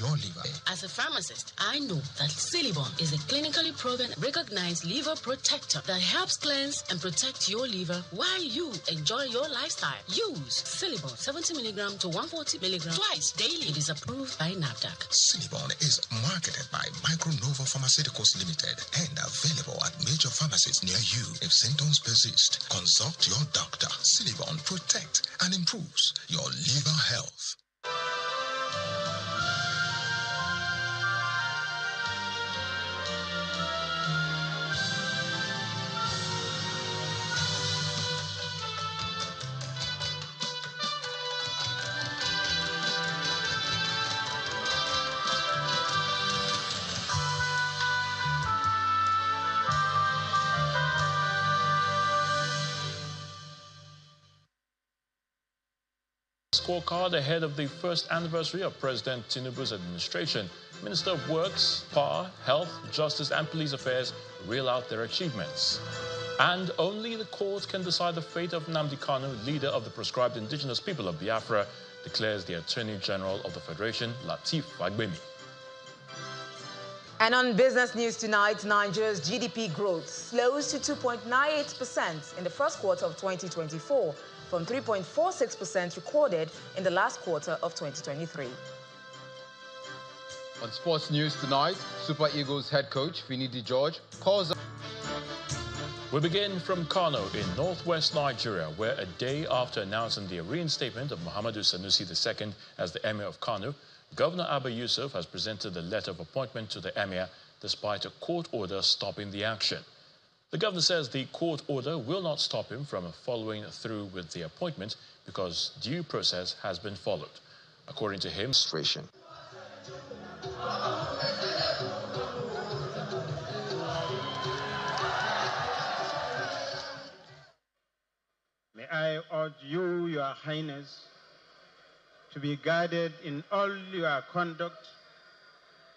your liver. As a pharmacist, I know that Silibon is a clinically proven, recognized liver protector that helps cleanse and protect your liver while you enjoy your lifestyle. Use Silibon 70 mg to 140 mg twice daily. It is approved by NAFDAC. Silibon is marketed by Micronova Pharmaceuticals Limited and available at major pharmacies near you. If symptoms persist, consult your doctor. Silibon protects and improves your liver health. Scorecard ahead of the first anniversary of President Tinubu's administration. Minister of Works, Power, Health, Justice and Police Affairs reel out their achievements. And only the court can decide the fate of Nnamdi Kanu, leader of the proscribed indigenous people of Biafra, declares the Attorney General of the Federation, Lateef Fagbemi. And on business news tonight, Nigeria's GDP growth slows to 2.98% in the first quarter of 2024 from 3.46% recorded in the last quarter of 2023. On sports news tonight, Super Eagles head coach Finidi George calls... We begin from Kano in northwest Nigeria, where a day after announcing the reinstatement of Muhammadu Sanusi II as the Emir of Kano, Governor Abba Yusuf has presented a letter of appointment to the Emir despite a court order stopping the action. The governor says the court order will not stop him from following through with the appointment because due process has been followed. According to him, May I urge you, Your Highness, to be guided in all your conduct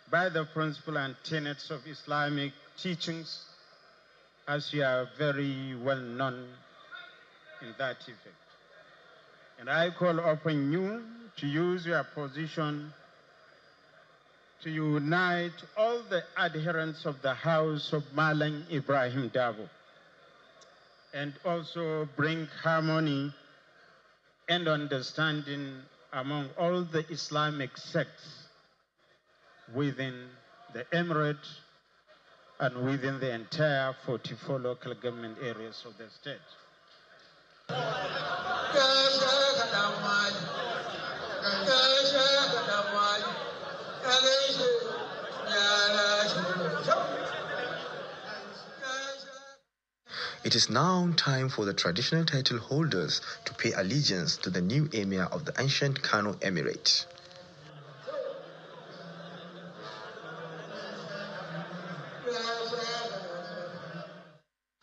by the principles and tenets of Islamic teachings, as you are very well known in that effect. And I call upon you to use your position to unite all the adherents of the house of Malang Ibrahim Dabo and also bring harmony and understanding among all the Islamic sects within the Emirate and within the entire 44 local government areas of the state. It is now time for the traditional title holders to pay allegiance to the new Emir of the ancient Kano Emirate.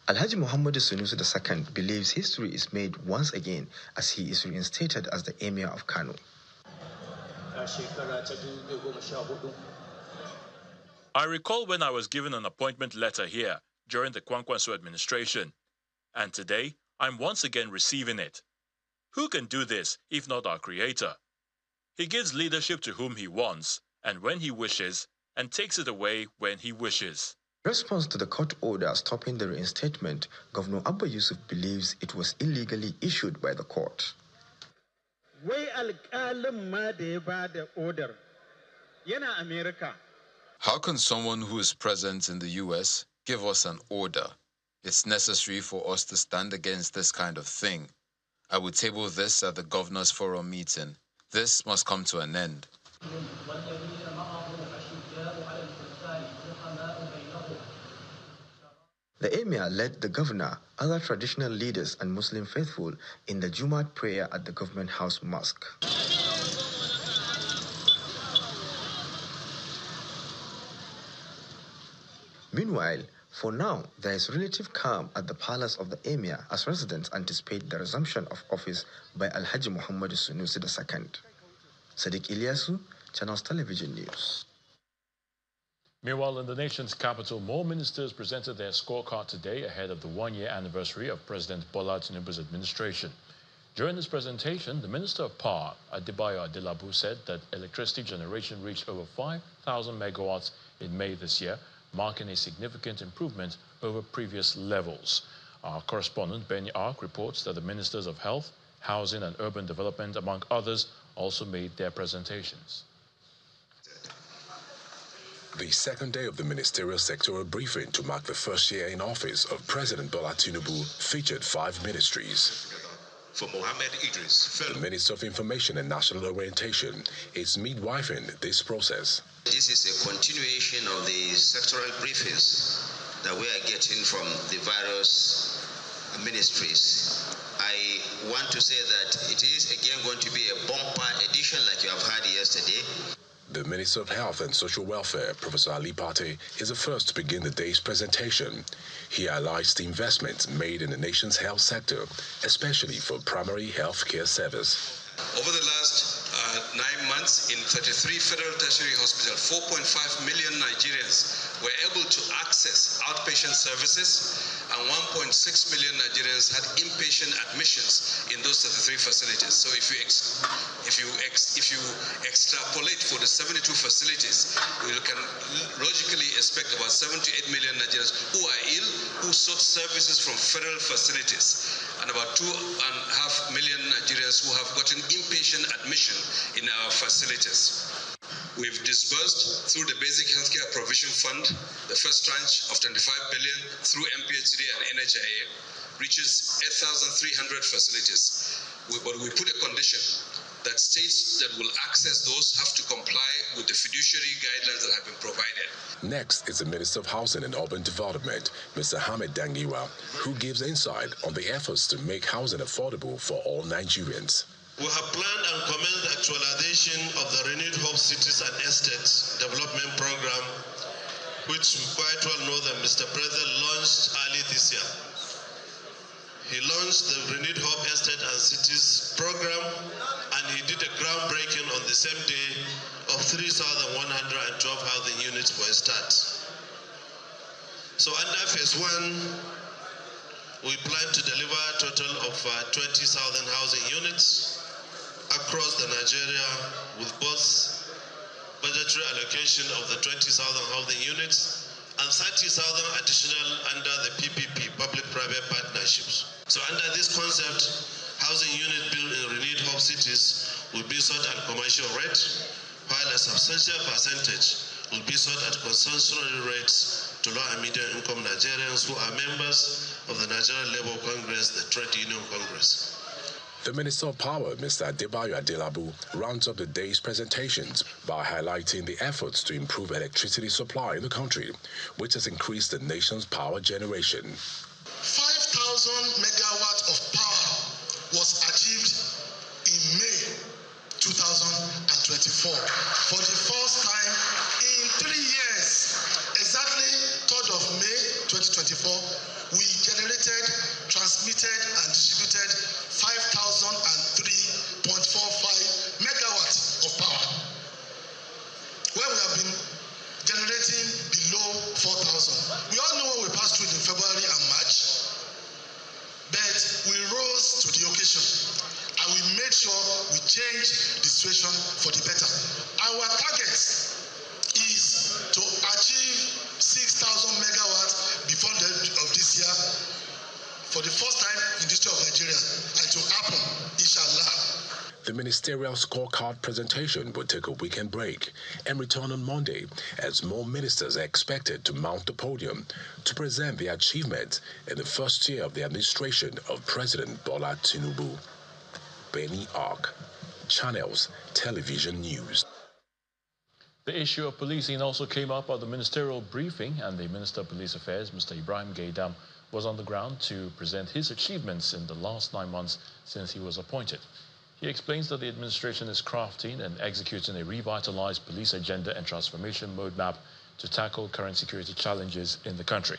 Alhaji Muhammadu Sanusi II believes history is made once again as he is reinstated as the Emir of Kano. I recall when I was given an appointment letter here during the Kwankwaso administration, and today I'm once again receiving it. Who can do this if not our Creator? He gives leadership to whom he wants and when he wishes, and takes it away when he wishes. In response to the court order stopping the reinstatement, Governor Abba Yusuf believes it was illegally issued by the court. How can someone who is present in the US give us an order? It's necessary for us to stand against this kind of thing. I will table this at the Governors' Forum meeting. This must come to an end. The Emir led the governor, other traditional leaders and Muslim faithful in the Jumat prayer at the Government House Mosque. Meanwhile, for now, there is relative calm at the palace of the Emir as residents anticipate the resumption of office by Alhaji Muhammadu Sanusi II. Sadiq Ilyasu, Channels Television News. Meanwhile, in the nation's capital, more ministers presented their scorecard today ahead of the one-year anniversary of President Bola Tinubu's administration. During this presentation, the Minister of Power, Adebayo Adelabu, said that electricity generation reached over 5,000 megawatts in May this year, marking a significant improvement over previous levels. Our correspondent, Benny Ark, reports that the Ministers of Health, Housing and Urban Development, among others, also made their presentations. The second day of the ministerial sectoral briefing to mark the first year in office of President Bola Tinubu featured 5 ministries. For Mohammed Idris, The Minister of Information and National Orientation is midwifing this process. This is a continuation of the sectoral briefings that we are getting from the various ministries. I want to say that it is again going to be a bumper edition like you have heard yesterday. The Minister of Health and Social Welfare, Professor Ali Pate, is the first to begin the day's presentation. He highlights the investments made in the nation's health sector, especially for primary health care service. Over the last 9 months, in 33 federal tertiary hospitals, 4.5 million Nigerians were able to access outpatient services, and 1.6 million Nigerians had inpatient admissions in those 33 facilities. So if you extrapolate for the 72 facilities, we can logically expect about 7 to 8 million Nigerians who are ill, who sought services from federal facilities, and about 2.5 million Nigerians who have gotten inpatient admission in our facilities. We've disbursed through the Basic Healthcare Provision Fund the first tranche of 25 billion through MPHD and NHIA, reaches 8,300 facilities. But we put a condition that states that will access those have to comply with the fiduciary guidelines that have been provided. Next is the Minister of Housing and Urban Development, Mr. Hamid Dangiwa, who gives insight on the efforts to make housing affordable for all Nigerians. We have planned and commenced the actualization of the Renewed Hope Cities and Estates Development Program, which you quite well know that Mr. President launched early this year. He launched the Renewed Hope Estate and Cities Program, and he did a groundbreaking on the same day of 3,112 housing units for a start. So under Phase 1, we plan to deliver a total of 20,000 housing units across the Nigeria, with both budgetary allocation of the 20,000 housing units and 30,000 additional under the PPP, public-private partnerships. So under this concept, housing units built in renewed hope cities will be sought at commercial rate, while a substantial percentage will be sought at concessionary rates to low and medium income Nigerians who are members of the Nigerian Labour Congress, the Trade Union Congress. The Minister of Power, Mr. Adebayo Adelabu, rounds up the day's presentations by highlighting the efforts to improve electricity supply in the country, which has increased the nation's power generation. 5,000 megawatts of power was achieved in May 2024. For the first time in 3 years, exactly 3rd of May 2024, we generated, transmitted, and distributed 5,003.45 megawatts of power, where we have been generating below 4,000. We all know what we passed through in February and March, but we rose to the occasion and we made sure we changed the situation for the better. Our target is to achieve 6,000 megawatts before the end of this year, for the first time in the history of Nigeria, and to happen, inshallah. The ministerial scorecard presentation will take a weekend break and return on Monday, as more ministers are expected to mount the podium to present their achievements in the first year of the administration of President Bola Tinubu. Benny Ark, Channels Television News. The issue of policing also came up at the ministerial briefing, and the Minister of Police Affairs, Mr. Ibrahim Gaidam, was on the ground to present his achievements in the last 9 months since he was appointed. He explains that the administration is crafting and executing a revitalized police agenda and transformation roadmap to tackle current security challenges in the country.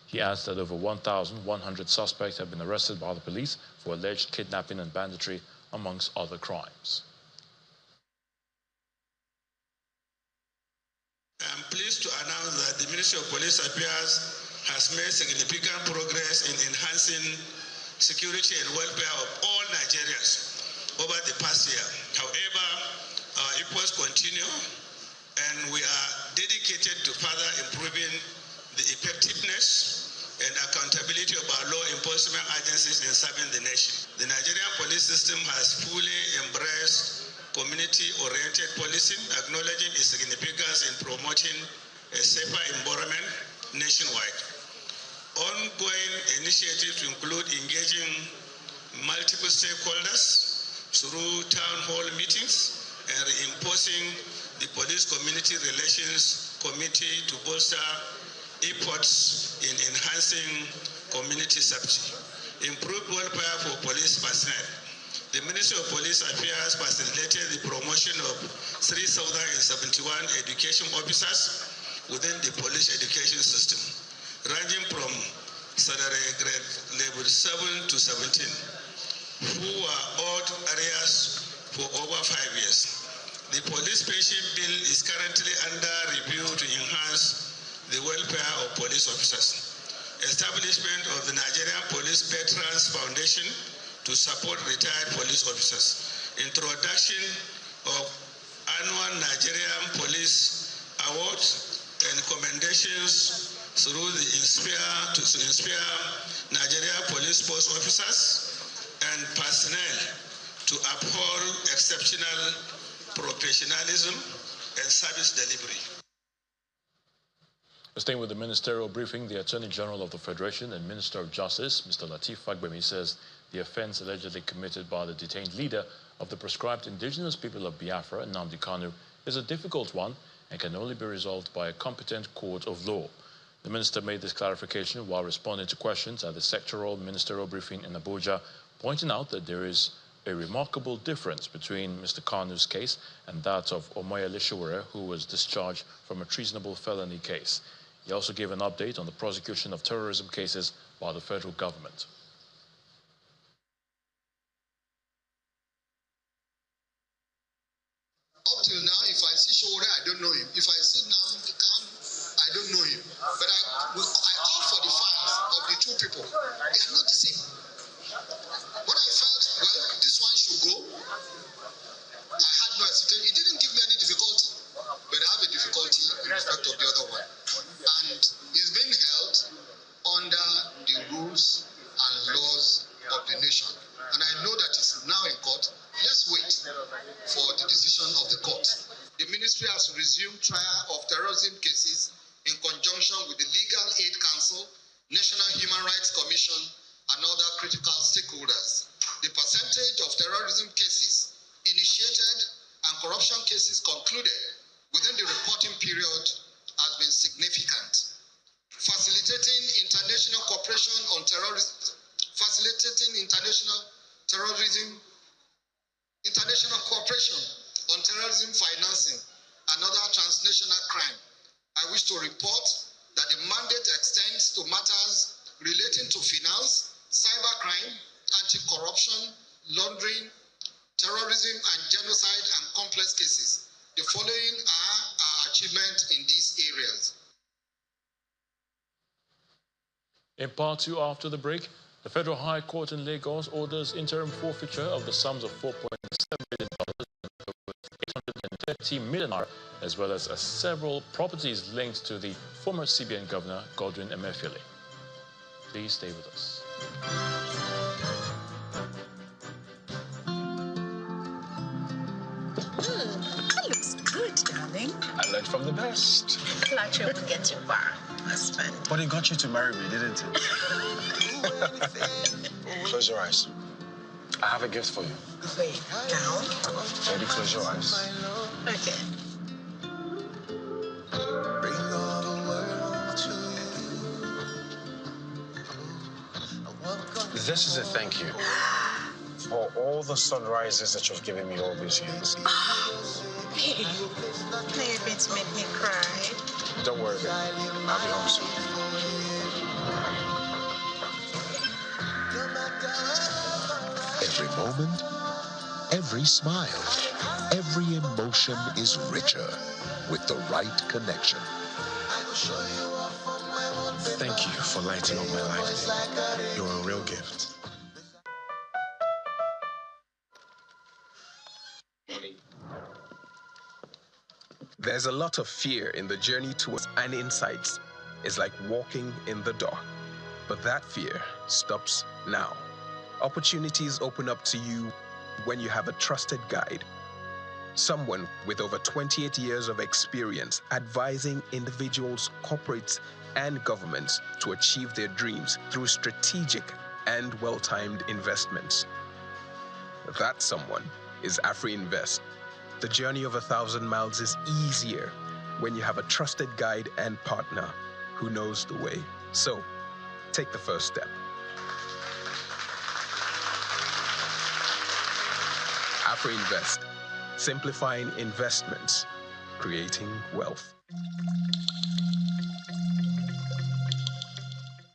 He adds that over 1,100 suspects have been arrested by the police for alleged kidnapping and banditry, amongst other crimes. I'm pleased to announce that the Ministry of Police Affairs has made significant progress in enhancing security and welfare of all Nigerians over the past year. However, our efforts continue, and we are dedicated to further improving the effectiveness and accountability of our law enforcement agencies in serving the nation. The Nigerian police system has fully embraced community-oriented policing, acknowledging its significance in promoting a safer environment nationwide. Ongoing initiatives include engaging multiple stakeholders through town hall meetings and reinforcing the Police Community Relations Committee to bolster efforts in enhancing community safety. Improved welfare for police personnel. The Ministry of Police Affairs facilitated the promotion of 3,071 education officers within the police education system, ranging from salary grade level 7 to 17, who were odd areas for over 5 years. The police pension bill is currently under review to enhance the welfare of police officers. Establishment of the Nigerian Police Veterans Foundation to support retired police officers. Introduction of annual Nigerian Police Awards and commendations through the inspire Nigerian police post officers and personnel to uphold exceptional professionalism and service delivery. Staying with the ministerial briefing, the Attorney General of the Federation and Minister of Justice, Mr. Lateef Fagbemi, says the offence allegedly committed by the detained leader of the proscribed indigenous people of Biafra, Nnamdi Kanu, is a difficult one and can only be resolved by a competent court of law. The minister made this clarification while responding to questions at the sectoral ministerial briefing in Abuja, pointing out that there is a remarkable difference between Mr. Kanu's case and that of Omoyele Sowore, who was discharged from a treasonable felony case. He also gave an update on the prosecution of terrorism cases by the federal government. Up till now, if I see Sowore, I don't know him. If I see Nnamdi Kanu, I don't know him. But I call for the files of the two people. They are not the same. What I felt, well, this one should go. I had no hesitation. It didn't give me any difficulty, but I have a difficulty in respect of the other one. And he's being held under the rules and laws of the nation. And I know that it's now in court. Let's wait for the decision of the court. The ministry has resumed trial of terrorism cases in conjunction with the Legal Aid Council, National Human Rights Commission, and other critical stakeholders. The percentage of terrorism cases initiated and corruption cases concluded within the reporting period has been significant. Facilitating international cooperation on terrorism, international cooperation on terrorism financing and other transnational crime. I wish to report that the mandate extends to matters relating to finance, cybercrime, anti-corruption, laundering, terrorism and genocide and complex cases. The following are our achievements in these areas. In part two, after the break, the Federal High Court in Lagos orders interim forfeiture of the sums of $4.7 million and $830 million, as well as several properties linked to the former CBN Governor, Godwin Emefiele. Please stay with us. That looks good, darling. I learned from the best. Glad you will get your bar, husband. But it got you to marry me, didn't it? Close your eyes. I have a gift for you. Wait, now? Baby, close your eyes. Okay. This is a thank you for all the sunrises that you've given me all these years. Hey, now you're going to make me cry. Don't worry, baby. I'll be home soon. Every moment, every smile, every emotion is richer with the right connection. Thank you for lighting up my life. You're a real gift. There's a lot of fear in the journey towards and insights. It's like walking in the dark. But that fear stops now. Opportunities open up to you when you have a trusted guide. Someone with over 28 years of experience advising individuals, corporates, and governments to achieve their dreams through strategic and well-timed investments. That someone is AfriInvest. The journey of 1,000 miles is easier when you have a trusted guide and partner who knows the way. So, take the first step. AfriInvest, simplifying investments, creating wealth.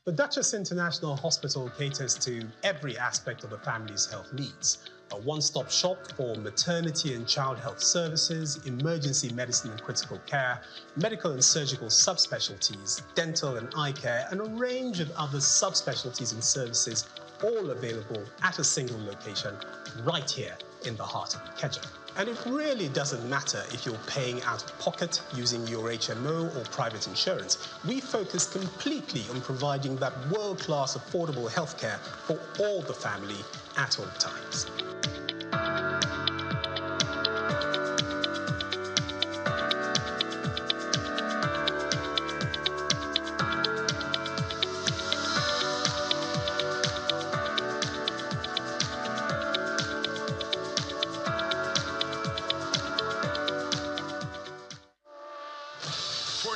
The Duchess International Hospital caters to every aspect of a family's health needs. A one-stop shop for maternity and child health services, emergency medicine and critical care, medical and surgical subspecialties, dental and eye care, and a range of other subspecialties and services, all available at a single location right here in the heart of Ikeja. And it really doesn't matter if you're paying out of pocket using your HMO or private insurance. We focus completely on providing that world-class affordable healthcare for all the family at all times.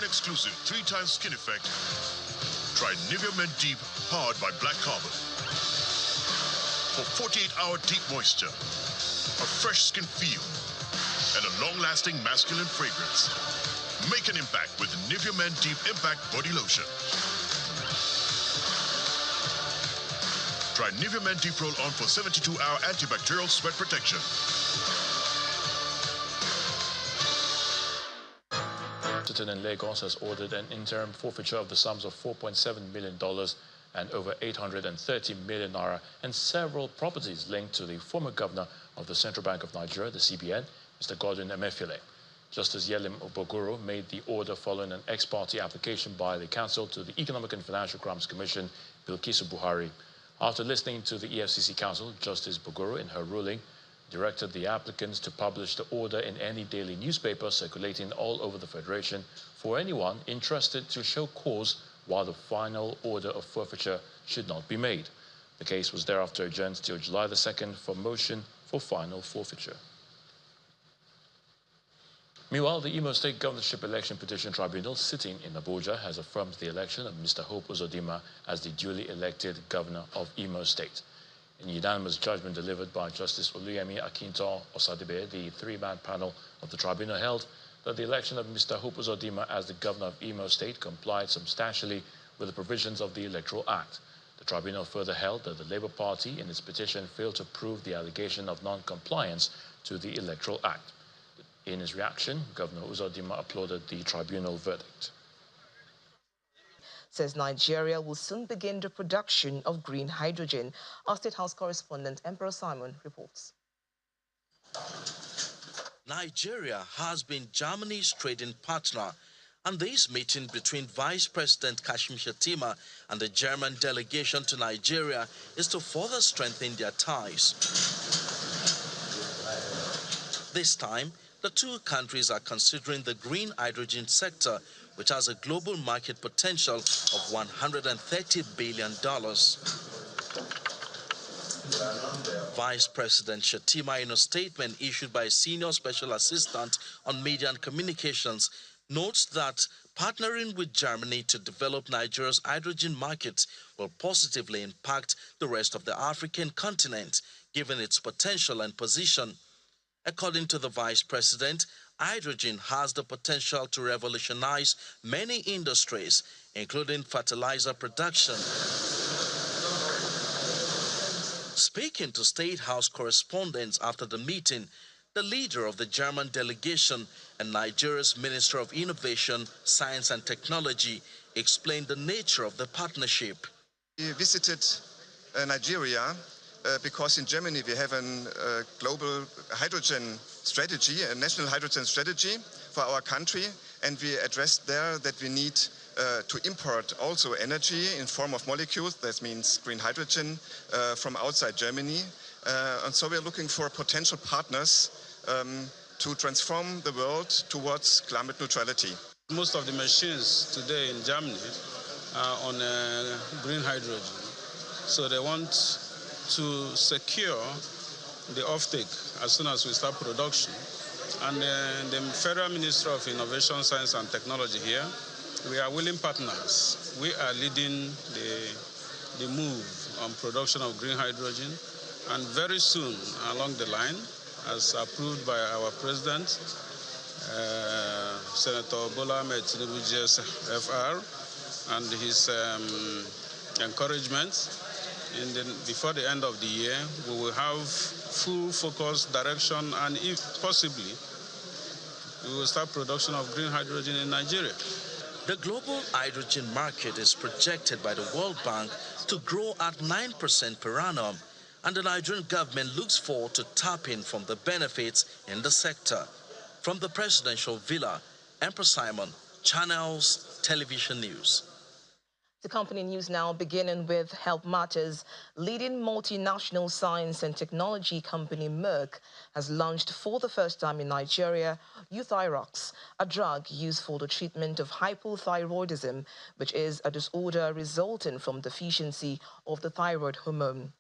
Exclusive 3x skin effect, try Nivea Men Deep powered by black carbon. For 48-hour deep moisture, a fresh skin feel, and a long-lasting masculine fragrance. Make an impact with Nivea Men Deep Impact Body Lotion. Try Nivea Men Deep Roll On for 72-hour antibacterial sweat protection. In Lagos has ordered an interim forfeiture of the sums of $4.7 million and over 830 million naira and several properties linked to the former governor of the Central Bank of Nigeria, the CBN, Mr. Godwin Emefiele. Justice Yelim Obogoro made the order following an ex parte application by the Council to the Economic and Financial Crimes Commission, Bilkisu Buhari. After listening to the EFCC Council, Justice Bogoro, in her ruling, directed the applicants to publish the order in any daily newspaper circulating all over the Federation for anyone interested to show cause while the final order of forfeiture should not be made. The case was thereafter adjourned till July the 2nd for motion for final forfeiture. Meanwhile, the Imo State Governorship Election Petition Tribunal sitting in Abuja has affirmed the election of Mr. Hope Uzodimma as the duly elected governor of Imo State. In unanimous judgment delivered by Justice Oluyemi Akinto Osadibe, the three-man panel of the tribunal held that the election of Mr. Hope Uzodimma as the governor of Imo State complied substantially with the provisions of the Electoral Act. The tribunal further held that the Labour Party in its petition failed to prove the allegation of non-compliance to the Electoral Act. In his reaction, Governor Uzodimma applauded the tribunal verdict. Says Nigeria will soon begin the production of green hydrogen. Our State House correspondent Emperor Simon reports. Nigeria has been Germany's trading partner, and this meeting between Vice President Kashim Shettima and the German delegation to Nigeria is to further strengthen their ties. This time, the two countries are considering the green hydrogen sector, which has a global market potential of $130 billion. Vice President Shettima, in a statement issued by a senior special assistant on media and communications, notes that partnering with Germany to develop Nigeria's hydrogen market will positively impact the rest of the African continent, given its potential and position. According to the Vice President, hydrogen has the potential to revolutionize many industries, including fertilizer production. Speaking to State House correspondents after the meeting, the leader of the German delegation and Nigeria's Minister of Innovation, Science and Technology explained the nature of the partnership. We visited Nigeria because in Germany we have a global hydrogen strategy, a national hydrogen strategy for our country, and we addressed there that we need to import also energy in form of molecules, that means green hydrogen, from outside Germany. And so we're looking for potential partners to transform the world towards climate neutrality. Most of the machines today in Germany are on green hydrogen. So they want to secure the offtake as soon as we start production. And the Federal Ministry of Innovation, Science and Technology here, we are willing partners. We are leading the move on production of green hydrogen. And very soon along the line, as approved by our president, Senator Bola Ahmed Tinubu GSFR, and his encouragement, before the end of the year, we will have full focus, direction, and if possibly, we will start production of green hydrogen in Nigeria. The global hydrogen market is projected by the World Bank to grow at 9% per annum, and the Nigerian government looks forward to tapping from the benefits in the sector. From the presidential villa, Emperor Simon, Channels Television News. The company news now, beginning with health matters. Leading multinational science and technology company Merck has launched for the first time in Nigeria Euthyrox, a drug used for the treatment of hypothyroidism, which is a disorder resulting from deficiency of the thyroid hormone.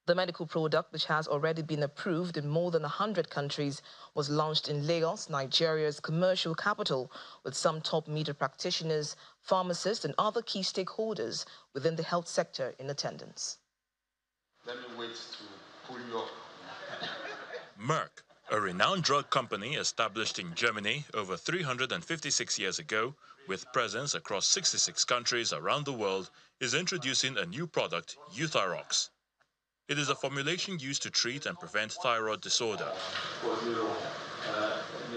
The medical product, which has already been approved in more than 100 countries, was launched in Lagos, Nigeria's commercial capital, with some top media practitioners, pharmacists, and other key stakeholders within the health sector in attendance. Let me wait to pull you up. Merck, a renowned drug company established in Germany over 356 years ago, with presence across 66 countries around the world, is introducing a new product, Euthyrox. It is a formulation used to treat and prevent thyroid disorder.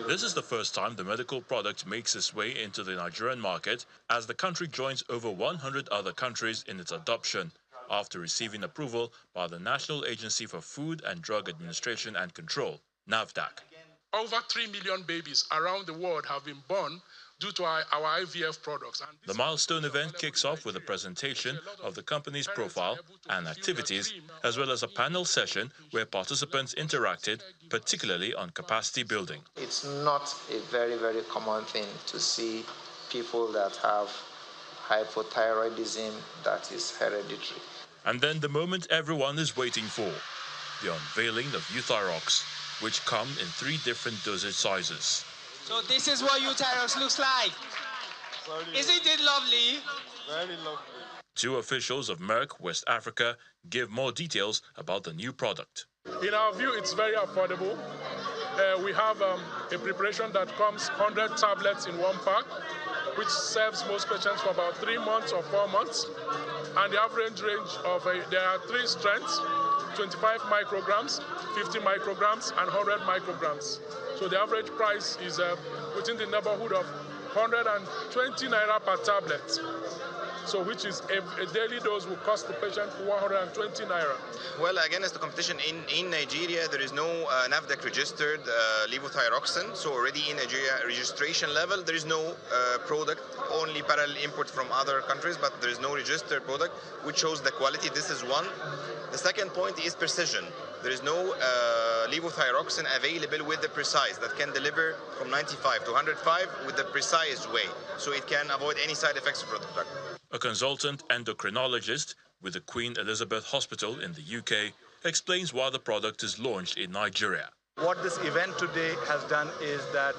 This is the first time the medical product makes its way into the Nigerian market, as the country joins over 100 other countries in its adoption, after receiving approval by the National Agency for Food and Drug Administration and Control, NAFDAC. Over 3 million babies around the world have been born due to our IVF products. The milestone event kicks off with a presentation of the company's profile and activities, as well as a panel session where participants interacted, particularly on capacity building. It's not a very, very common thing to see people that have hypothyroidism that is hereditary. And then the moment everyone is waiting for, the unveiling of Euthyrox, which come in 3 different dosage sizes. So this is what Euthyrox looks like. Isn't it lovely? Very lovely. 2 officials of Merck West Africa give more details about the new product. In our view, it's very affordable. We have a preparation that comes 100 tablets in 1 pack, which serves most patients for about 3 months or 4 months. And the average range of, there are 3 strengths, 25 micrograms, 50 micrograms, and 100 micrograms. So the average price is within the neighborhood of 120 naira per tablet. So which is a daily dose will cost the patient 120 naira. Well, against the competition in Nigeria, there is no NAFDAC registered levothyroxine. So already in Nigeria registration level, there is no product, only parallel import from other countries, but there is no registered product, which shows the quality. This is one. The second point is precision. There is no levothyroxine available with the precise that can deliver from 95 to 105 with the precise way. So it can avoid any side effects of the drug. A consultant endocrinologist with the Queen Elizabeth Hospital in the UK explains why the product is launched in Nigeria. What this event today has done is that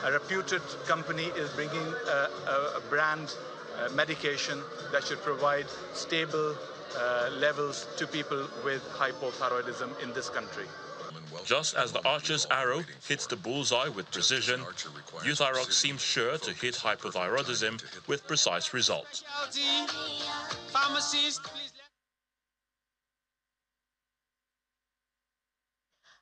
a reputed company is bringing a brand medication that should provide stable levels to people with hypothyroidism in this country. Just as the archer's arrow hits the bullseye with precision, Euthyrox seems sure to hit hypothyroidism with precise results.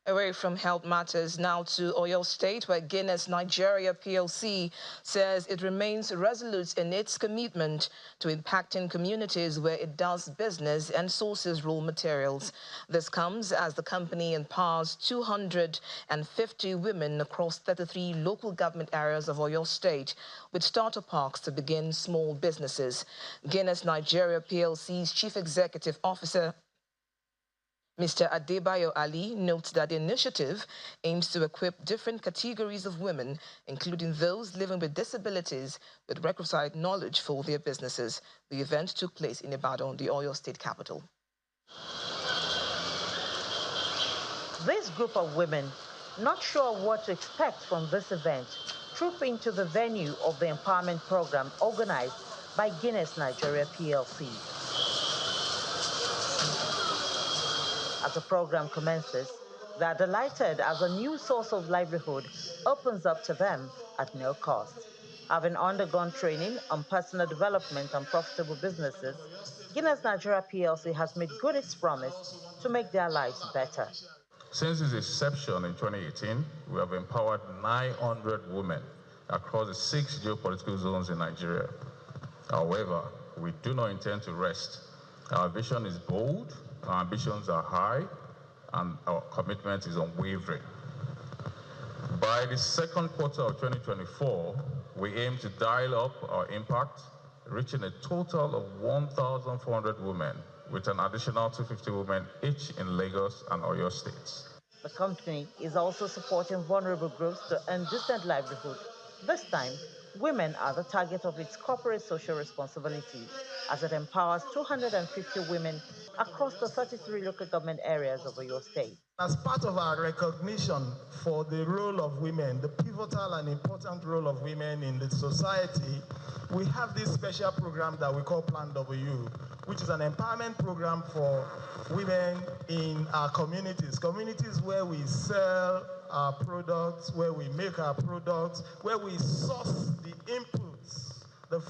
Away from health matters, now to Oyo State, where Guinness Nigeria PLC says it remains resolute in its commitment to impacting communities where it does business and sources raw materials. This comes as the company empowers 250 women across 33 local government areas of Oyo State with starter parks to begin small businesses. Guinness Nigeria PLC's Chief Executive Officer, Mr. Adebayo Ali, notes that the initiative aims to equip different categories of women, including those living with disabilities, with requisite knowledge for their businesses. The event took place in Ibadan, the Oyo State capital. This group of women, not sure what to expect from this event, troop into the venue of the empowerment program organized by Guinness Nigeria PLC. As the program commences, they are delighted as a new source of livelihood opens up to them at no cost. Having undergone training on personal development and profitable businesses, Guinness Nigeria PLC has made good its promise to make their lives better. Since its inception in 2018, we have empowered 900 women across the 6 geopolitical zones in Nigeria. However, we do not intend to rest. Our vision is bold, our ambitions are high, and our commitment is unwavering. By the second quarter of 2024, we aim to dial up our impact, reaching a total of 1,400 women, with an additional 250 women each in Lagos and Oyo states. The company is also supporting vulnerable groups to earn decent livelihood. This time, women are the target of its corporate social responsibility, as it empowers 250 women across the 33 local government areas of Oyo State. As part of our recognition for the role of women, the pivotal and important role of women in the society, we have this special program that we call Plan W, which is an empowerment program for women in our communities where we sell our products, where we make our products, where we source the inputs, the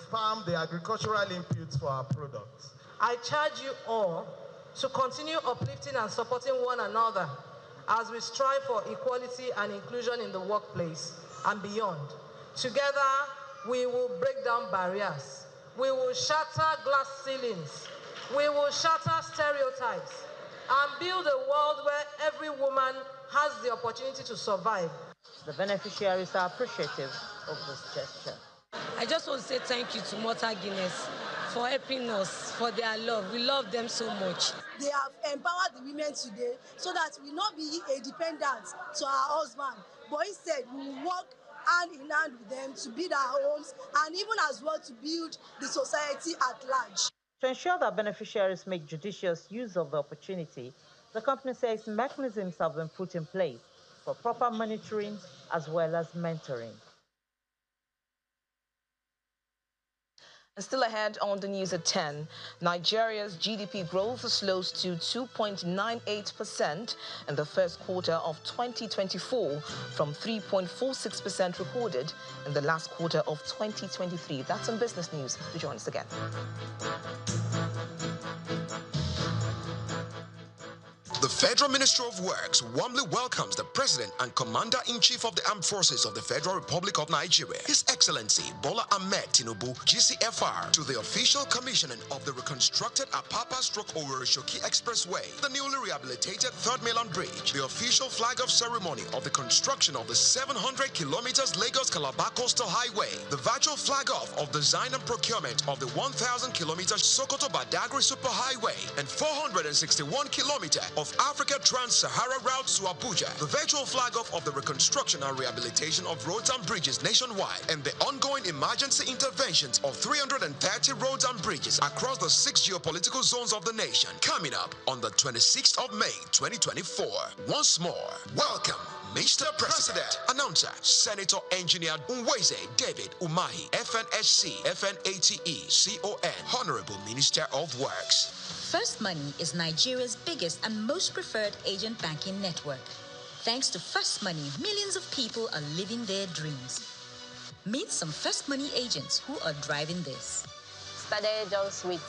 agricultural inputs for our products. I charge you all to continue uplifting and supporting one another as we strive for equality and inclusion in the workplace and beyond. Together, we will break down barriers. We will shatter glass ceilings. We will shatter stereotypes and build a world where every woman has the opportunity to survive. The beneficiaries are appreciative of this gesture. I just want to say thank you to Mota Guinness for helping us, for their love. We love them so much. They have empowered the women today so that we will not be a dependent to our husband, but instead we will work hand in hand with them to build our homes and even as well to build the society at large. To ensure that beneficiaries make judicious use of the opportunity, the company says mechanisms have been put in place for proper monitoring as well as mentoring. And still ahead on the news at 10, Nigeria's GDP growth slows to 2.98% in the first quarter of 2024 from 3.46% recorded in the last quarter of 2023. That's on Business News. To join us again. The Federal Ministry of Works warmly welcomes the President and Commander-in-Chief of the Armed Forces of the Federal Republic of Nigeria, His Excellency Bola Ahmed Tinubu, GCFR, to the official commissioning of the reconstructed Apapa-Owerri-Shoki Expressway, the newly rehabilitated Third Mainland Bridge, the official flag-off ceremony of the construction of the 700 kilometers Lagos-Calabar Coastal Highway, the virtual flag-off of design and procurement of the 1,000 kilometers Sokoto-Badagry Superhighway, and 461 kilometers of Africa Trans-Sahara route to Abuja, the virtual flag-off of the reconstruction and rehabilitation of roads and bridges nationwide, and the ongoing emergency interventions of 330 roads and bridges across the 6 geopolitical zones of the nation, coming up on the 26th of May, 2024. Once more, welcome, Mr. President. Announcer, Senator Engineer Unweze David Umahi, FNSC, FNATE, CON, Honorable Minister of Works. First Money is Nigeria's biggest and most preferred agent banking network. Thanks to First Money, millions of people are living their dreams. Meet some First Money agents who are driving this. Started just with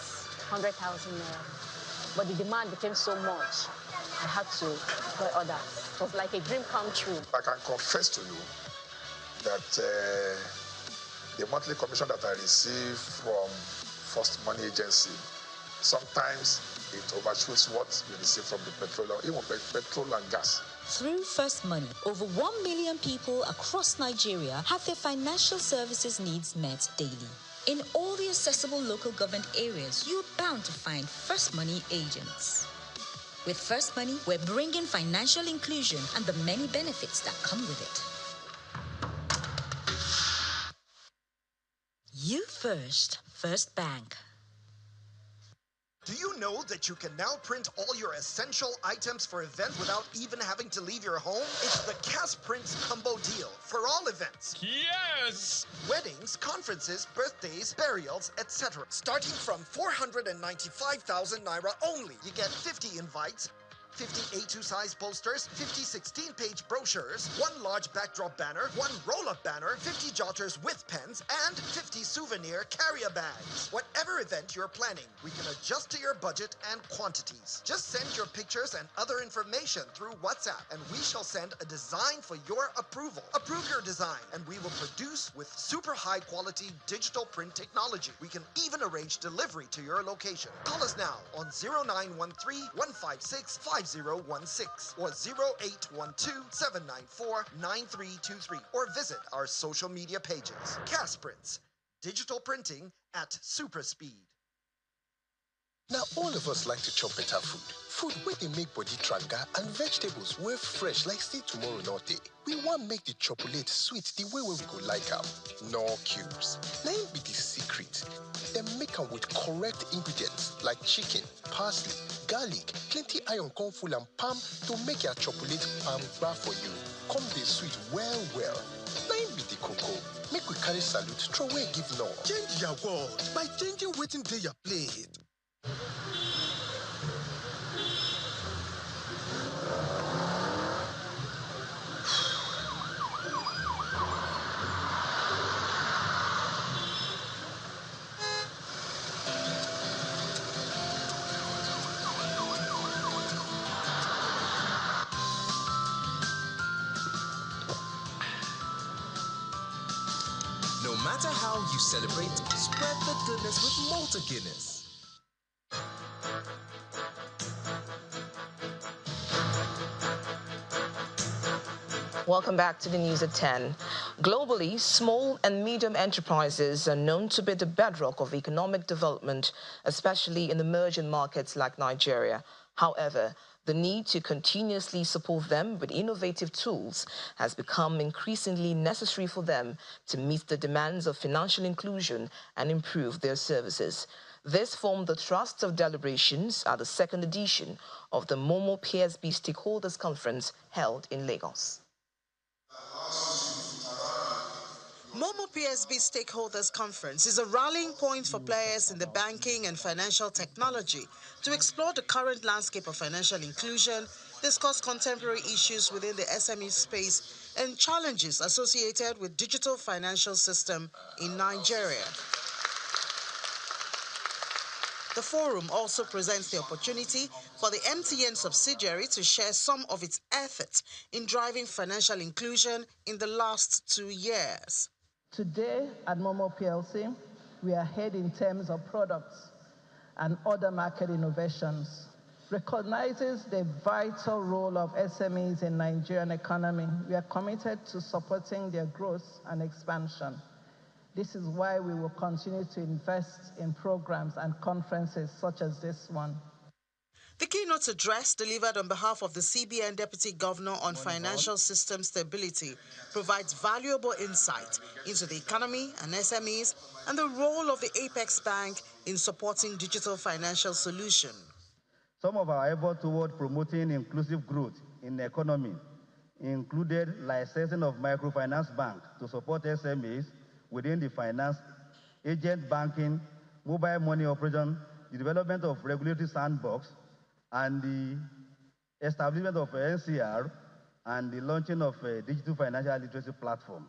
100,000 naira, but the demand became so much. I I had to employ others. It was like a dream come true. I can confess to you that the monthly commission that I receive from First Money Agency, sometimes it overshoots what we receive from the petrol and gas. Through First Money, over 1 million people across Nigeria have their financial services needs met daily. In all the accessible local government areas, you're bound to find First Money agents. With First Money, we're bringing financial inclusion and the many benefits that come with it. You first, First Bank. Do you know that you can now print all your essential items for events without even having to leave your home? It's the Cash Print Combo Deal for all events. Yes! Weddings, conferences, birthdays, burials, etc. Starting from 495,000 Naira only. You get 50 invites, 50 A2 size posters, 50 16-page brochures, 1 large backdrop banner, 1 roll-up banner, 50 jotters with pens, and 50 souvenir carrier bags. Whatever event you're planning, we can adjust to your budget and quantities. Just send your pictures and other information through WhatsApp, and we shall send a design for your approval. Approve your design, and we will produce with super high-quality digital print technology. We can even arrange delivery to your location. Call us now on 0913 156 5016 or 0812-794-9323 or visit our social media pages. Casprints, digital printing at super speed. Now, all of us like to chop better food. Food where they make body tranga and vegetables where fresh like see tomorrow not day. We want make the chocolate sweet the way we go like them. No cubes. Now be the secret. They make them with correct ingredients like chicken, parsley, garlic, plenty iron corn full and palm to make your chocolate palm bar for you. Come the sweet well. Now be the cocoa. Make we carry salute, throw away give no. Change your world by changing waiting to your plate. No matter how you celebrate, spread the goodness with Malta Guinness. Welcome back to the news at 10. Globally, small and medium enterprises are known to be the bedrock of economic development, especially in emerging markets like Nigeria. However, the need to continuously support them with innovative tools has become increasingly necessary for them to meet the demands of financial inclusion and improve their services. This formed the thrust of deliberations at the second edition of the Momo PSB Stakeholders Conference held in Lagos. Momo PSB Stakeholders Conference is a rallying point for players in the banking and financial technology to explore the current landscape of financial inclusion, discuss contemporary issues within the SME space, and challenges associated with digital financial system in Nigeria. The forum also presents the opportunity for the MTN subsidiary to share some of its efforts in driving financial inclusion in the last 2 years. Today at Momo PLC, we are ahead in terms of products and other market innovations. Recognizes the vital role of SMEs in Nigerian economy. We are committed to supporting their growth and expansion. This is why we will continue to invest in programs and conferences such as this one. The keynote address delivered on behalf of the CBN Deputy Governor on Financial System Stability provides valuable insight into the economy and SMEs and the role of the Apex Bank in supporting digital financial solution. Some of our efforts toward promoting inclusive growth in the economy included licensing of microfinance bank to support SMEs within the finance, agent banking, mobile money operation, the development of regulatory sandbox, and the establishment of NCR and the launching of a digital financial literacy platform.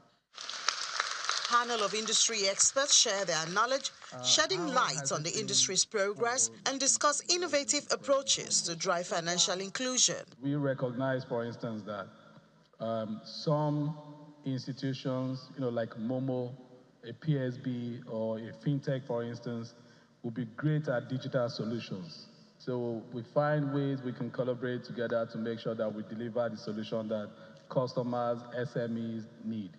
panel of industry experts share their knowledge, shedding light on the industry's progress, and discuss innovative approaches to drive financial inclusion. We recognize, for instance, that some institutions, like Momo, a PSB, or a fintech, for instance, will be great at digital solutions. So we find ways we can collaborate together to make sure that we deliver the solution that customers, SMEs need.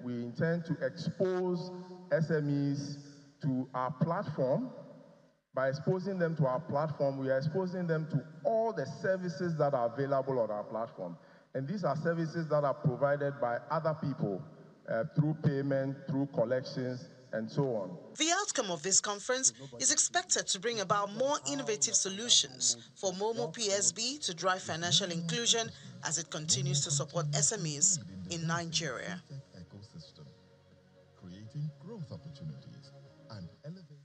We intend to expose SMEs to our platform. By exposing them to our platform, we are exposing them to all the services that are available on our platform. And these are services that are provided by other people through payment, through collections, and so on. The outcome of this conference is expected to bring about more innovative solutions for Momo PSB to drive financial inclusion as it continues to support SMEs in Nigeria. Creating growth opportunities and elevating.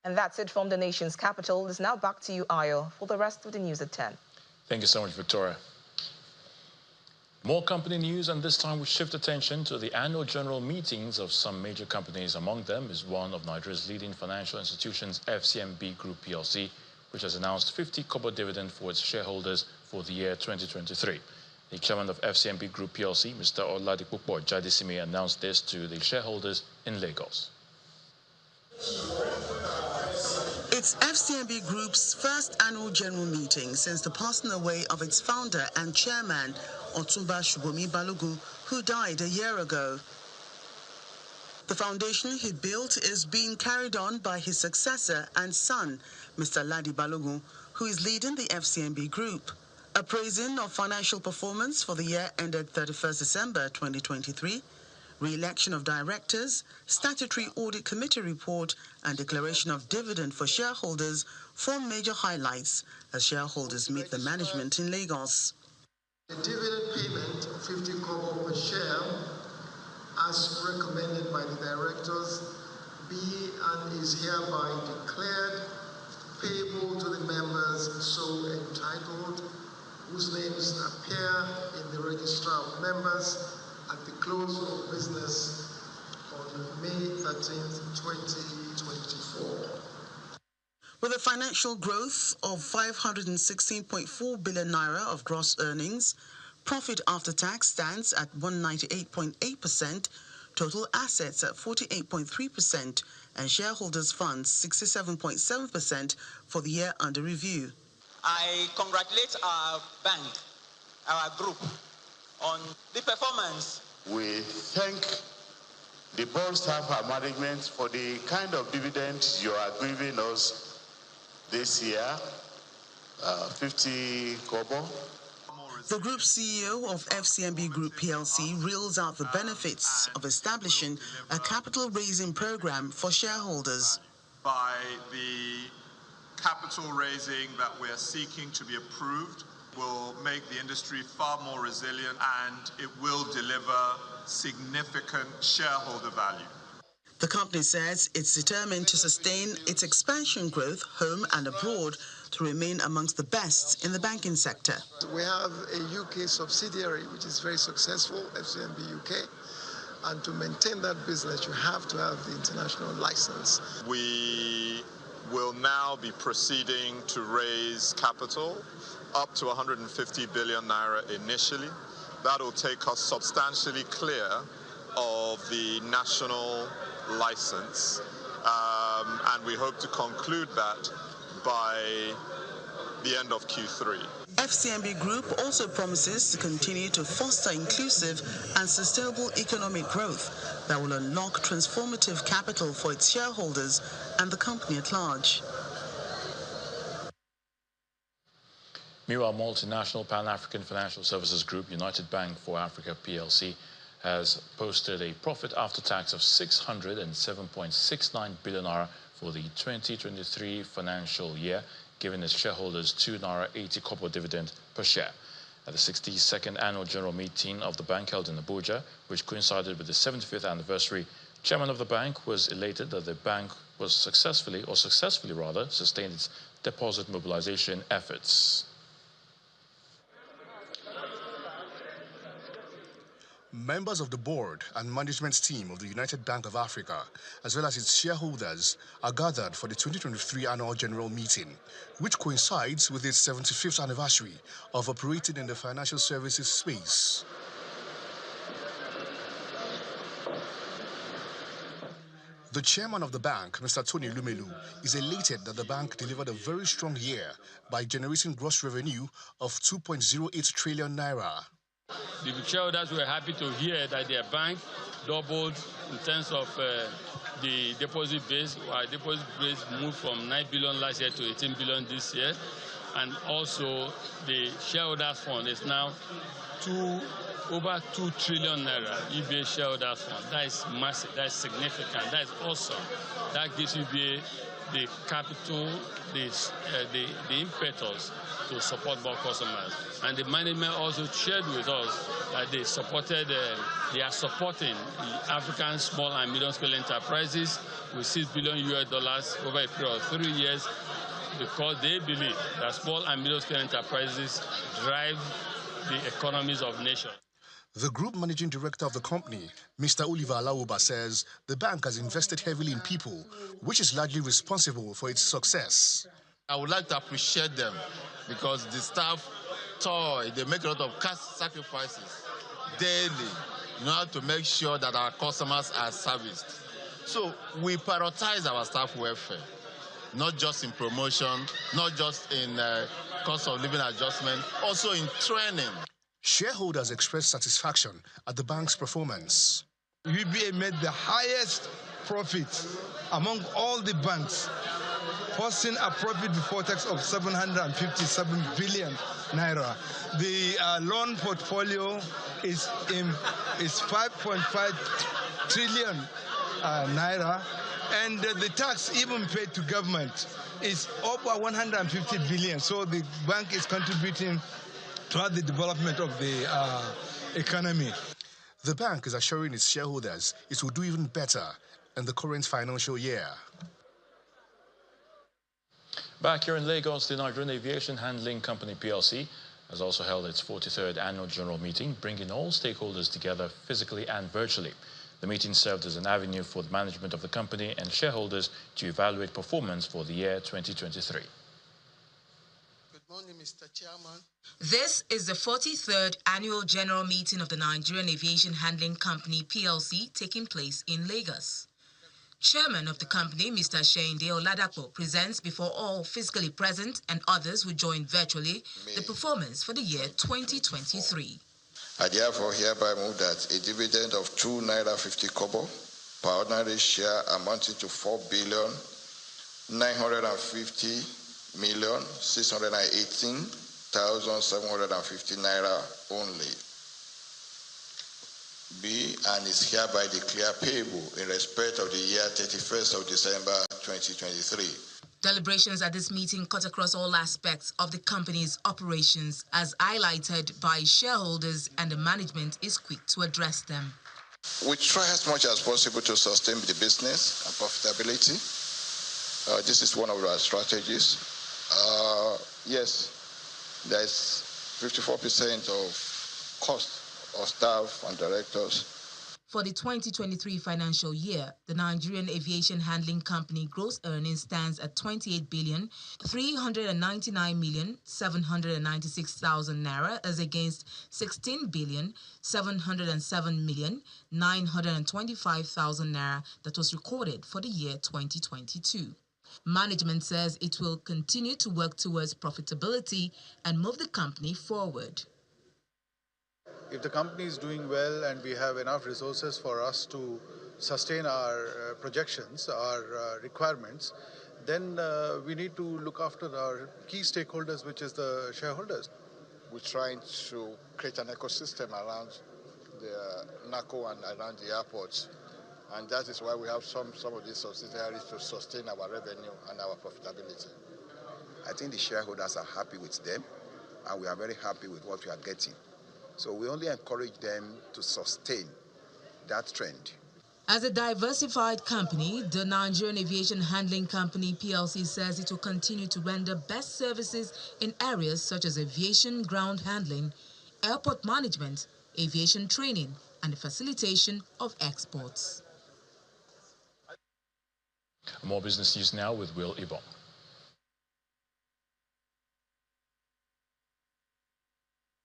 And that's it from the nation's capital. It's now back to you, Ayo, for the rest of the news at 10. Thank you so much, Victoria. More company news, and this time we shift attention to the annual general meetings of some major companies. Among them is one of Nigeria's leading financial institutions, FCMB Group PLC, which has announced 50 kobo dividend for its shareholders for the year 2023. The chairman of FCMB Group PLC, Mr. Oladipupo Jadisimi, announced this to the shareholders in Lagos. It's FCMB Group's first annual general meeting since the passing away of its founder and chairman, Otumba Shubomi Balogun, who died a year ago. The foundation he built is being carried on by his successor and son, Mr. Ladi Balogun, who is leading the FCMB Group. Appraising of financial performance for the year ended 31st December 2023, re-election of directors, statutory audit committee report, and declaration of dividend for shareholders form major highlights as shareholders meet the management in Lagos. The dividend payment of 50 kobo per share, as recommended by the directors, be and is hereby declared payable to the members so entitled, whose names appear in the register of members at the close of business on May 13th, 2024. With a financial growth of 516.4 billion naira of gross earnings, profit after tax stands at 198.8%, total assets at 48.3%, and shareholders' funds 67.7% for the year under review. I congratulate our bank, our group, on the performance. We thank the board staff and management for the kind of dividends you are giving us this year, 50 kobo. The group CEO of FCMB Group PLC reels out the benefits of establishing a capital raising program for shareholders. By the capital raising that we're seeking to be approved will make the industry far more resilient, and it will deliver significant shareholder value. The company says it's determined to sustain its expansion growth home and abroad to remain amongst the best in the banking sector. We have a UK subsidiary which is very successful, FCMB UK, and to maintain that business you have to have the international license. We will now be proceeding to raise capital up to 150 billion naira initially. That will take us substantially clear of the national license, and we hope to conclude that by the end of Q3. FCMB Group also promises to continue to foster inclusive and sustainable economic growth that will unlock transformative capital for its shareholders and the company at large. Meanwhile, multinational Pan-African Financial Services Group, United Bank for Africa PLC, has posted a profit after tax of 607.69 billion naira for the 2023 financial year, giving its shareholders 2.80 naira dividend per share. At the 62nd annual general meeting of the bank held in Abuja, which coincided with the 75th anniversary, chairman of the bank was elated that the bank was successfully sustained its deposit mobilization efforts. Members of the board and management team of the United Bank of Africa, as well as its shareholders, are gathered for the 2023 annual general meeting, which coincides with its 75th anniversary of operating in the financial services space. The chairman of the bank, Mr. Tony Lumelu, is elated that the bank delivered a very strong year by generating gross revenue of 2.08 trillion naira. The shareholders were happy to hear that their bank doubled in terms of the deposit base. Our deposit base moved from 9 billion last year to 18 billion this year. And also the shareholders fund is now over 2 trillion naira EBA shareholders fund. That is massive, that is significant, that is awesome. That gives EBA the capital, the impetus to support more customers. And the management also shared with us that they are supporting the African small and medium scale enterprises with $6 billion over a period of 3 years, because they believe that small and medium scale enterprises drive the economies of nations. The group managing director of the company, Mr. Oliver Alaoba, says the bank has invested heavily in people, which is largely responsible for its success. I would like to appreciate them because the staff they make a lot of cash sacrifices daily in order to make sure that our customers are serviced. So we prioritize our staff welfare, not just in promotion, not just in cost of living adjustment, also in training. Shareholders expressed satisfaction at the bank's performance. UBA made the highest profit among all the banks, posting a profit before tax of 757 billion naira. The loan portfolio is 5.5 trillion naira, and the tax even paid to government is over 150 billion. So the bank is contributing toward the development of the economy. The bank is assuring its shareholders it will do even better in the current financial year. Back here in Lagos, the Nigerian Aviation Handling Company PLC has also held its 43rd annual general meeting, bringing all stakeholders together physically and virtually. The meeting served as an avenue for the management of the company and shareholders to evaluate performance for the year 2023. Good morning, Mr. Chairman. This is the 43rd annual general meeting of the Nigerian Aviation Handling Company PLC taking place in Lagos. Chairman of the company, Mr. Sheyinde Oladapo, presents before all physically present and others who join virtually the performance for the year 2023. I therefore hereby move that a dividend of 2 naira 50 kobo per ordinary share amounting to 4,950,618,750 naira only be and is hereby declared payable in respect of the year 31st of December 2023. Deliberations at this meeting cut across all aspects of the company's operations, as highlighted by shareholders, and the management is quick to address them. We try as much as possible to sustain the business and profitability. This is one of our strategies. Yes, there's 54% of cost of staff and directors. For the 2023 financial year, the Nigerian Aviation Handling Company gross earnings stands at 28,399,796,000 naira as against 16,707,925,000 naira that was recorded for the year 2022. Management says it will continue to work towards profitability and move the company forward. If the company is doing well and we have enough resources for us to sustain our projections, our requirements, then we need to look after our key stakeholders, which is the shareholders. We're trying to create an ecosystem around the NACO and around the airports. And that is why we have some of these subsidiaries to sustain our revenue and our profitability. I think the shareholders are happy with them, and we are very happy with what we are getting. So we only encourage them to sustain that trend. As a diversified company, the Nigerian Aviation Handling Company PLC says it will continue to render best services in areas such as aviation ground handling, airport management, aviation training, and the facilitation of exports. More business news now with Will Ibon.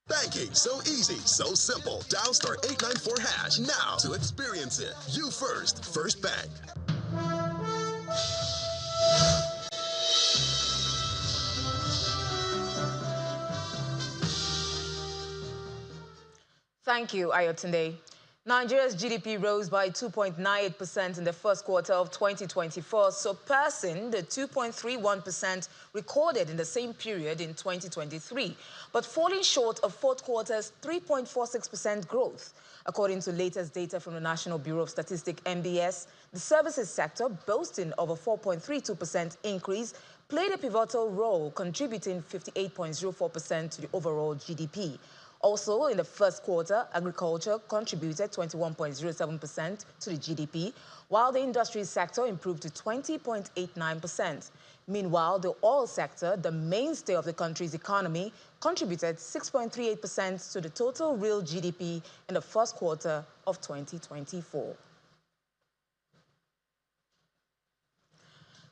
Banking, so easy, so simple. Dial *894# now to experience it. You first, First Bank. Thank you, Ayotunde. Nigeria's GDP rose by 2.98% in the first quarter of 2024, surpassing the 2.31% recorded in the same period in 2023, but falling short of fourth quarter's 3.46% growth. According to latest data from the National Bureau of Statistics, NBS, the services sector, boasting of a 4.32% increase, played a pivotal role, contributing 58.04% to the overall GDP. Also, in the first quarter, agriculture contributed 21.07% to the GDP, while the industry sector improved to 20.89%. Meanwhile, the oil sector, the mainstay of the country's economy, contributed 6.38% to the total real GDP in the first quarter of 2024.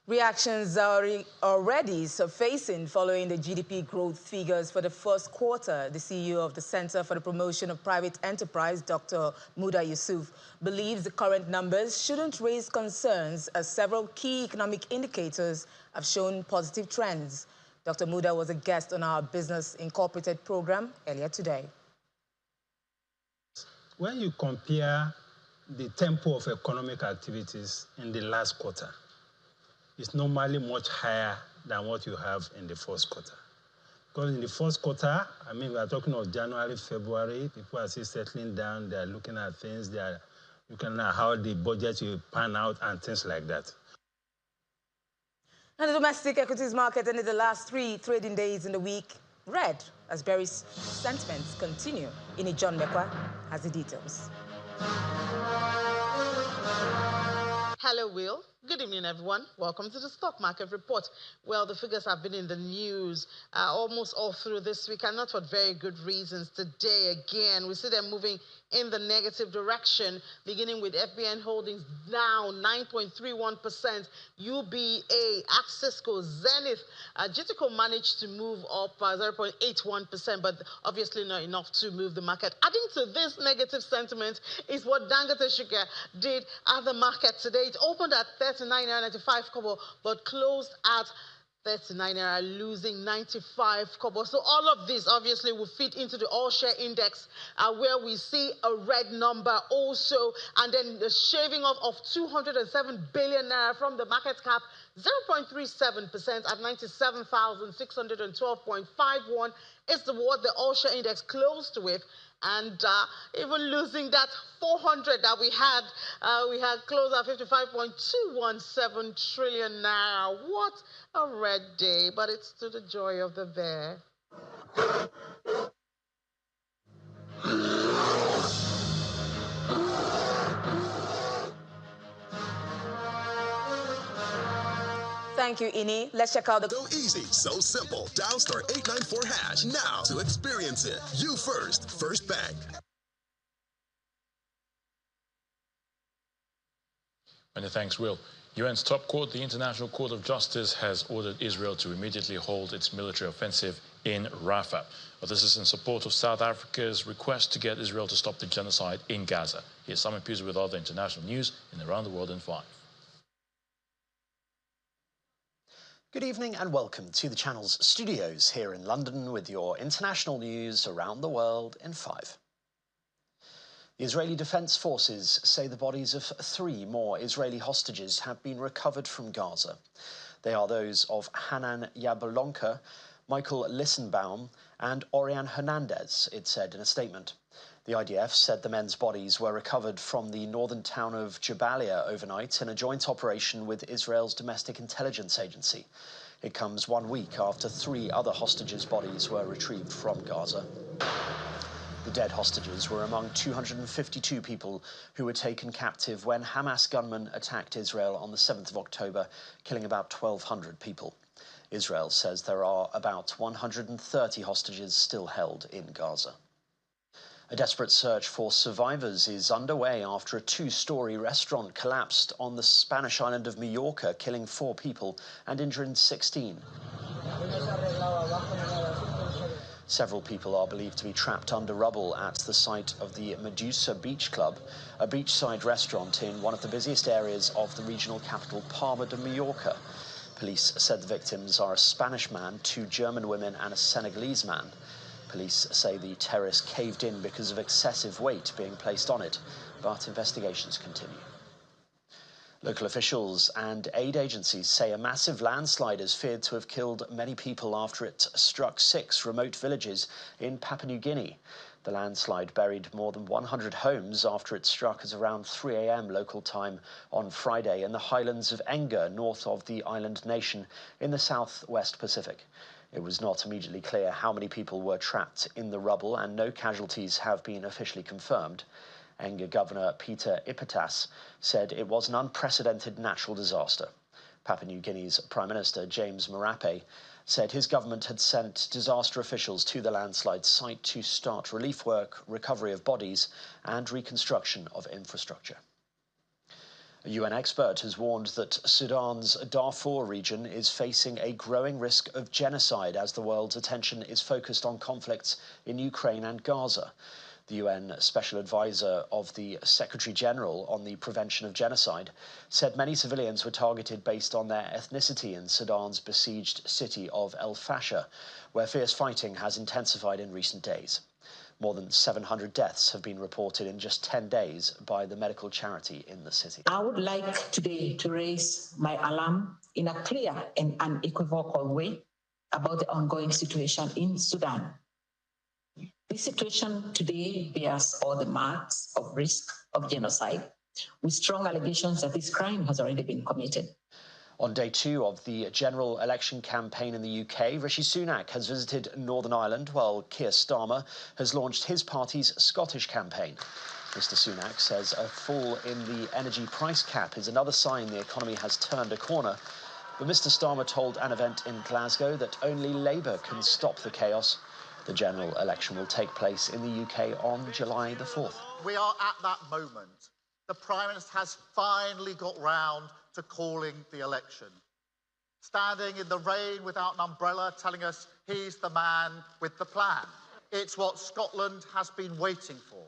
Reactions are already surfacing following the GDP growth figures for the first quarter. The CEO of the Center for the Promotion of Private Enterprise, Dr. Muda Yusuf, believes the current numbers shouldn't raise concerns as several key economic indicators have shown positive trends. Dr. Muda was a guest on our Business Incorporated program earlier today. When you compare the tempo of economic activities in the last quarter, it's normally much higher than what you have in the first quarter. Because in the first quarter, I mean, we are talking of January, February, people are still settling down, they are looking at things, they are looking at how the budget will pan out and things like that. And the domestic equities market ended the last 3 trading days in the week red as bearish sentiments continue. John Mekwa has the details. Hello, Will. Good evening, everyone. Welcome to the Stock Market Report. Well, the figures have been in the news almost all through this week, and not for very good reasons. Today, again, we see them moving in the negative direction, beginning with FBN Holdings down 9.31%, UBA, Axisco, Zenith, GTCO managed to move up 0.81%, but obviously not enough to move the market. Adding to this negative sentiment is what Dangote Sugar did at the market today. It opened at 39.95 kobo, but closed at 39 naira, losing 95 kobo. So all of this obviously will fit into the all share index where we see a red number also, and then the shaving off of 207 billion naira from the market cap, 0.37% at 97,612.51 is what the all share index closed with. And even losing that 400 that we had closed at 55.217 trillion now. What a red day, but it's to the joy of the bear. Thank you, Ini. Let's check out the... So easy, so simple. Dial *894# now to experience it. You first, First Bank. Many thanks, Will. UN's top court, the International Court of Justice, has ordered Israel to immediately halt its military offensive in Rafah. But this is in support of South Africa's request to get Israel to stop the genocide in Gaza. Here's Simon Pews with other international news in Around the World in 5. Good evening and welcome to the channel's studios here in London with your international news around the world in 5. The Israeli Defense Forces say the bodies of 3 more Israeli hostages have been recovered from Gaza. They are those of Hanan Yablonka, Michael Lissenbaum and Orion Hernandez, it said in a statement. The IDF said the men's bodies were recovered from the northern town of Jabalia overnight in a joint operation with Israel's domestic intelligence agency. It comes 1 week after 3 other hostages' bodies were retrieved from Gaza. The dead hostages were among 252 people who were taken captive when Hamas gunmen attacked Israel on the 7th of October, killing about 1,200 people. Israel says there are about 130 hostages still held in Gaza. A desperate search for survivors is underway after a two-story restaurant collapsed on the Spanish island of Mallorca, killing 4 people and injuring 16. Several people are believed to be trapped under rubble at the site of the Medusa Beach Club, a beachside restaurant in one of the busiest areas of the regional capital, Palma de Mallorca. Police said the victims are a Spanish man, 2 German women and a Senegalese man. Police say the terrace caved in because of excessive weight being placed on it, but investigations continue. Local officials and aid agencies say a massive landslide is feared to have killed many people after it struck 6 remote villages in Papua New Guinea. The landslide buried more than 100 homes after it struck at around 3 a.m. local time on Friday in the highlands of Enga, north of the island nation in the southwest Pacific. It was not immediately clear how many people were trapped in the rubble, and no casualties have been officially confirmed. Enga Governor Peter Ipatas said it was an unprecedented natural disaster. Papua New Guinea's Prime Minister James Marape said his government had sent disaster officials to the landslide site to start relief work, recovery of bodies and reconstruction of infrastructure. A UN expert has warned that Sudan's Darfur region is facing a growing risk of genocide as the world's attention is focused on conflicts in Ukraine and Gaza. The UN Special Advisor of the Secretary-General on the Prevention of Genocide said many civilians were targeted based on their ethnicity in Sudan's besieged city of El Fasher, where fierce fighting has intensified in recent days. More than 700 deaths have been reported in just 10 days by the medical charity in the city. I would like today to raise my alarm in a clear and unequivocal way about the ongoing situation in Sudan. This situation today bears all the marks of risk of genocide, with strong allegations that this crime has already been committed. On day 2 of the general election campaign in the UK, Rishi Sunak has visited Northern Ireland, while Keir Starmer has launched his party's Scottish campaign. Mr Sunak says a fall in the energy price cap is another sign the economy has turned a corner. But Mr Starmer told an event in Glasgow that only Labour can stop the chaos. The general election will take place in the UK on July the 4th. We are at that moment. The Prime Minister has finally got round to calling the election. Standing in the rain without an umbrella, telling us he's the man with the plan. It's what Scotland has been waiting for.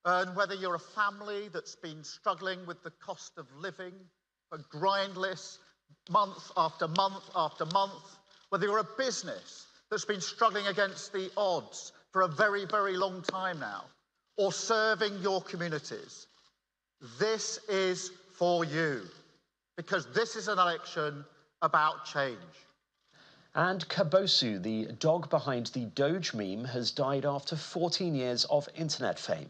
And whether you're a family that's been struggling with the cost of living, for grindless month after month after month, whether you're a business that's been struggling against the odds for a very, very long time now, or serving your communities, this is for you, because this is an election about change. And Kabosu, the dog behind the Doge meme, has died after 14 years of internet fame.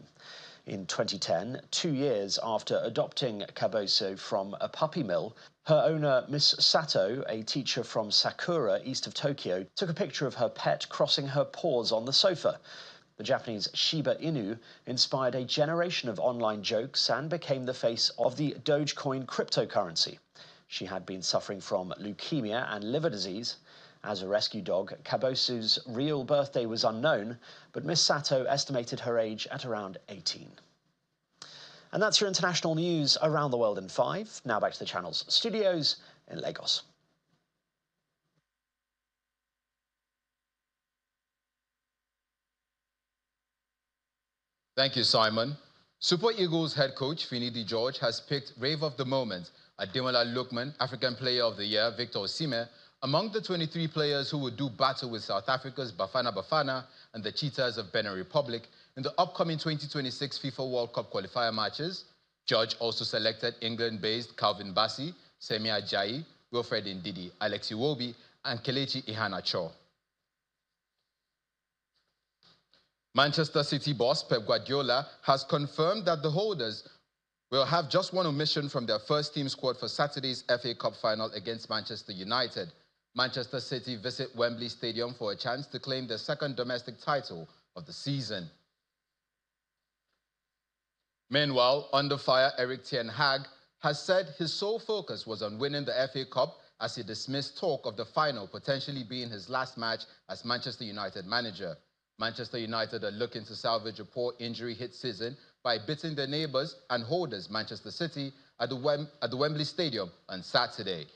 In 2010, 2 years after adopting Kabosu from a puppy mill, her owner, Miss Sato, a teacher from Sakura, east of Tokyo, took a picture of her pet crossing her paws on the sofa. The Japanese Shiba Inu inspired a generation of online jokes and became the face of the Dogecoin cryptocurrency. She had been suffering from leukemia and liver disease. As a rescue dog, Kabosu's real birthday was unknown, but Miss Sato estimated her age at around 18. And that's your international news around the world in 5. Now back to the channel's studios in Lagos. Thank you, Simon. Super Eagles head coach Finidi George has picked Rave of the Moment, Ademola Lookman, African Player of the Year, Victor Osimhen, among the 23 players who will do battle with South Africa's Bafana Bafana and the Cheetahs of Benin Republic in the upcoming 2026 FIFA World Cup qualifier matches. George also selected England-based Calvin Bassey, Semi Ajayi, Wilfred Ndidi, Alex Iwobi, and Kelechi Iheanacho. Manchester City boss Pep Guardiola has confirmed that the holders will have just one omission from their first team squad for Saturday's FA Cup final against Manchester United. Manchester City visit Wembley Stadium for a chance to claim their second domestic title of the season. Meanwhile, under fire Erik ten Hag has said his sole focus was on winning the FA Cup as he dismissed talk of the final potentially being his last match as Manchester United manager. Manchester United are looking to salvage a poor injury-hit season by beating their neighbours and holders Manchester City at the Wembley Stadium on Saturday.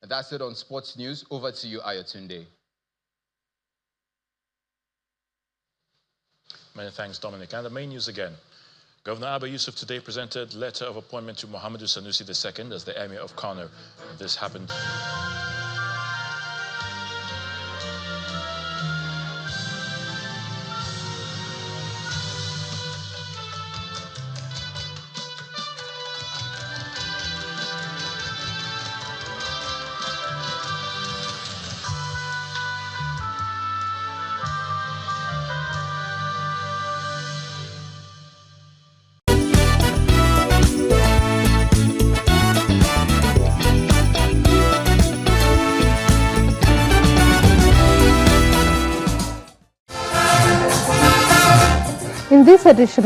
And that's it on sports news. Over to you, Ayotunde. Many thanks, Dominic. And the main news again. Governor Abba Yusuf today presented letter of appointment to Mohamedou Sanusi II as the Emir of Kano. This happened. In this edition